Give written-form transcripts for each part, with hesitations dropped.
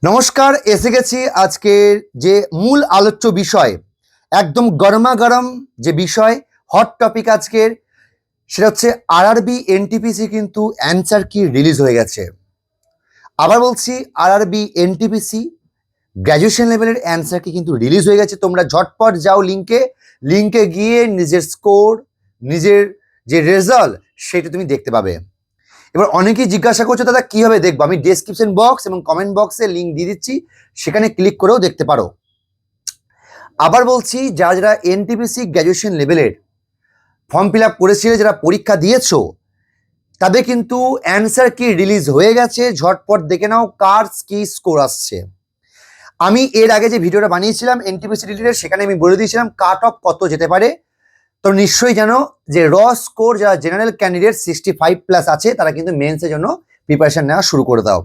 নমস্কার, এসে গেছি আজকের যে মূল আলোচ্য বিষয়, একদম গরমাগরম যে বিষয়, হট টপিক আজকের, সেটা হচ্ছে আরআরবি এনটিপিসি কিন্তু অ্যান্সার কি রিলিজ হয়ে গেছে। আবার বলছি, আরআরবি এনটিপিসি গ্র্যাজুয়েশন লেভেলের অ্যান্সার কি কিন্তু রিলিজ হয়ে গেছে। তোমরা ঝটপট যাও লিঙ্কে গিয়ে নিজের স্কোর, নিজের যে রেজাল্ট সেটা তুমি দেখতে পাবে। এবার অনেকেই জিজ্ঞাসা করছো, দাদা কিভাবে দেখবো? আমি ডেসক্রিপশন বক্স এবং কমেন্ট বক্সে লিঙ্ক দিয়ে দিচ্ছি, সেখানে ক্লিক করেও দেখতে পারো। আবার বলছি, যারা যারা এনটিপিসি গ্র্যাজুয়েশন লেভেলের ফর্ম ফিল আপ করেছিলে, যারা পরীক্ষা দিয়েছো, তাদের কিন্তু অ্যান্সার কি রিলিজ হয়ে গেছে। ঝটপট দেখে নাও কার কি স্কোর আসছে। আমি এর আগে যে ভিডিওটা বানিয়েছিলাম এনটিপিসি রিলেটেড, সেখানে আমি বলে দিয়েছিলাম কাট অফ কত যেতে পারে। তো নিশ্চয়ই জানো যে স্কোর যারা জেনারেল ক্যান্ডিডেট 65+ আছে, তারা কিন্তু মেন্সের জন্য প্রিপারেশন নেওয়া শুরু করে দাও।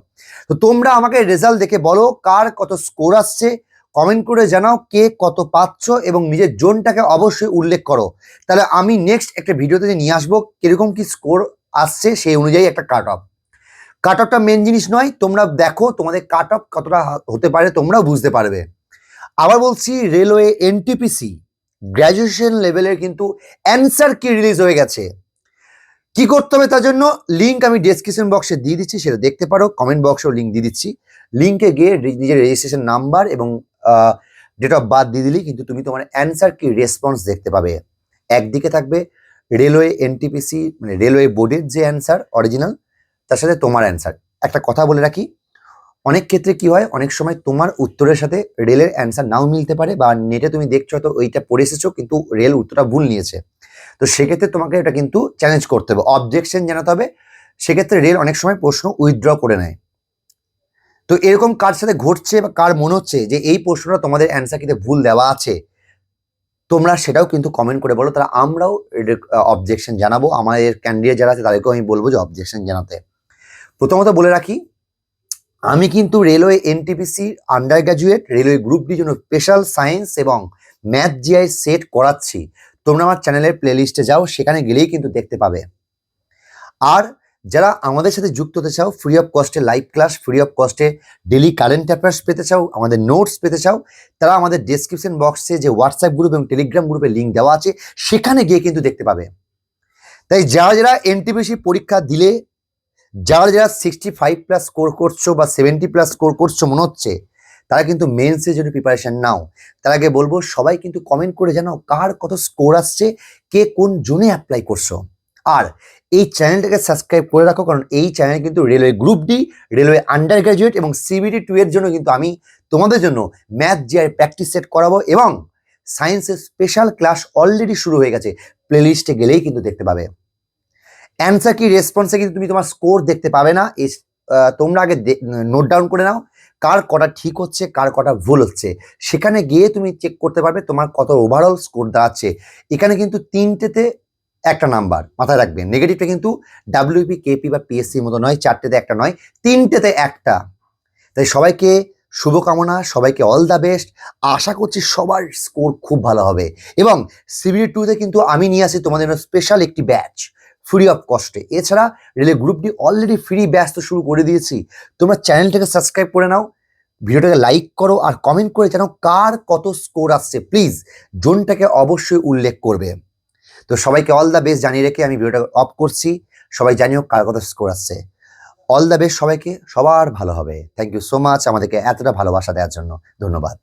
তো তোমরা আমাকে রেজাল্ট দেখে বলো কার কত স্কোর আসছে, কমেন্ট করে জানাও কে কত পাচ্ছ, এবং নিজের জোনটাকে অবশ্যই উল্লেখ করো। তাহলে আমি নেক্সট একটা ভিডিওতে নিয়ে আসবো কিরকম কি স্কোর আসছে, সেই অনুযায়ী একটা কাট অফটা মেন জিনিস নয়। তোমরা দেখো তোমাদের কাট অফ কতটা হতে পারে, তোমরাও বুঝতে পারবে। আবার বলছি, রেলওয়ে এনটিপিসি গ্র্যাজুয়েশন লেভেলের কিন্তু অ্যান্সার কি রিলিজ হয়ে গেছে। কি করতে হবে তার জন্য লিঙ্ক আমি ডেসক্রিপশন বক্সে দিয়ে দিচ্ছি, সেটা দেখতে পারো। কমেন্ট বক্সেও লিঙ্ক দিয়ে দিচ্ছি। লিঙ্কে গিয়ে নিজের রেজিস্ট্রেশন নাম্বার এবং ডেট অফ বার্থ দিয়ে দিলেই কিন্তু তুমি তোমার অ্যান্সার কি রেসপন্স দেখতে পাবে। একদিকে থাকবে রেলওয়ে এনটিপিসি, মানে রেলওয়ে বোর্ডের যে অ্যান্সার অরিজিনাল, তার সাথে তোমার অ্যান্সার। একটা কথা বলে রাখি, অনেক ক্ষেত্রে কি হয়, অনেক সময় তোমার উত্তরের সাথে রেলের অ্যান্সার নাও মিলতে পারে, বা নেটে তুমি দেখছো তো ওইটা পড়ে এসেছো কিন্তু রেল উত্তরটা ভুল নিয়েছে। তো সেক্ষেত্রে তোমাকে এটা কিন্তু চ্যালেঞ্জ করতে হবে, অবজেকশন জানাতে হবে। সেক্ষেত্রে রেল অনেক সময় প্রশ্ন উইথড্র করে নেয়। তো এরকম কার সাথে ঘটছে বা কার মনে হচ্ছে যে এই প্রশ্নটা তোমাদের অ্যান্সার কিন্তু ভুল দেওয়া আছে, তোমরা সেটাও কিন্তু কমেন্ট করে বলো, তারা আমরাও অবজেকশন জানাবো। আমাদের ক্যান্ডিডেট যারা আছে তাদেরকেও আমি বলবো যে অবজেকশন জানাতে। প্রথমত বলে রাখি, আমি কিন্তু railway NTPC under graduate railway group ডির জন্য স্পেশাল সায়েন্স এবং ম্যাথ জিআই সেট করাচ্ছি। তোমরা আমার চ্যানেলের প্লেলিস্টে যাও, সেখানে গেলেই কিন্তু দেখতে পাবে। আর যারা আমাদের সাথে যুক্ত হতে চাও, ফ্রি অফ কস্টে লাইভ ক্লাস, ফ্রি অফ কস্টে ডেলি কারেন্ট অ্যাফেয়ার্স পেতে চাও, আমাদের নোটস পেতে চাও, তারা আমাদের ডেসক্রিপশন বক্সে যে হোয়াটসঅ্যাপ গ্রুপ এবং টেলিগ্রাম গ্রুপে লিঙ্ক দেওয়া আছে, সেখানে গিয়ে কিন্তু দেখতে পাবে। তাই যারা যারা এনটিপিসি পরীক্ষা দিলে, যারা যারা 65+ স্কোর করছো বা 70+ স্কোর করছো মনে হচ্ছে, তারা কিন্তু মেন্সের জন্য প্রিপারেশন নাও। তার আগে বলবো, সবাই কিন্তু কমেন্ট করে জানাও কার কত স্কোর আসছে, কে কোন জোনে অ্যাপ্লাই করছো। আর এই চ্যানেলটাকে সাবস্ক্রাইব করে রাখো, কারণ এই চ্যানেল কিন্তু railway group D, railway under graduate এবং সিবিটি 2 এর জন্য কিন্তু আমি তোমাদের জন্য ম্যাথ জিআই প্র্যাকটিস সেট করাবো, এবং সায়েন্সের স্পেশাল ক্লাস অলরেডি শুরু হয়ে গেছে। প্লেলিস্টে গেলেই কিন্তু দেখতে পাবে। অ্যান্সার কি রেসপন্সে কিন্তু তুমি তোমার স্কোর দেখতে পাবে না। তোমরা আগে নোট ডাউন করে নাও কার কটা ঠিক হচ্ছে, কার কটা ভুল হচ্ছে। সেখানে গিয়ে তুমি চেক করতে পারবে তোমার কত ওভারঅল স্কোর দাঁড়াচ্ছে। এখানে কিন্তু 3টেতে একটা নাম্বার, মাথায় রাখবেন। নেগেটিভটা কিন্তু ডাব্লিউপি, কেপি বা পিএসসির মতো নয়, 4টেতে একটা নয়, 3টেতে একটা। তাই সবাইকে শুভকামনা, সবাইকে অল দ্য বেস্ট। আশা করছি সবার স্কোর খুব ভালো হবে। এবং সিবিটি 2তে কিন্তু আমি নিয়ে আসি তোমাদের জন্য স্পেশাল একটি ব্যাচ ফ্রি অফ কস্টে। এছাড়া রেলের গ্রুপটি অলরেডি ফ্রি ব্যাচ তো শুরু করে দিয়েছি। তোমরা চ্যানেলটাকে সাবস্ক্রাইব করে নাও, ভিডিওটাকে লাইক করো, আর কমেন্ট করে জানাও কার কত স্কোর আসছে। প্লিজ জোনটাকে অবশ্যই উল্লেখ করবে। তো সবাইকে অল দ্য বেস্ট জানিয়ে রেখে আমি ভিডিওটা অফ করছি। সবাই জানিও কার কত স্কোর আসছে। অল দ্য বেস্ট সবাইকে, সবার ভালো হবে। থ্যাংক ইউ সো মাচ আমাদেরকে এতটা ভালোবাসা দেওয়ার জন্য। ধন্যবাদ।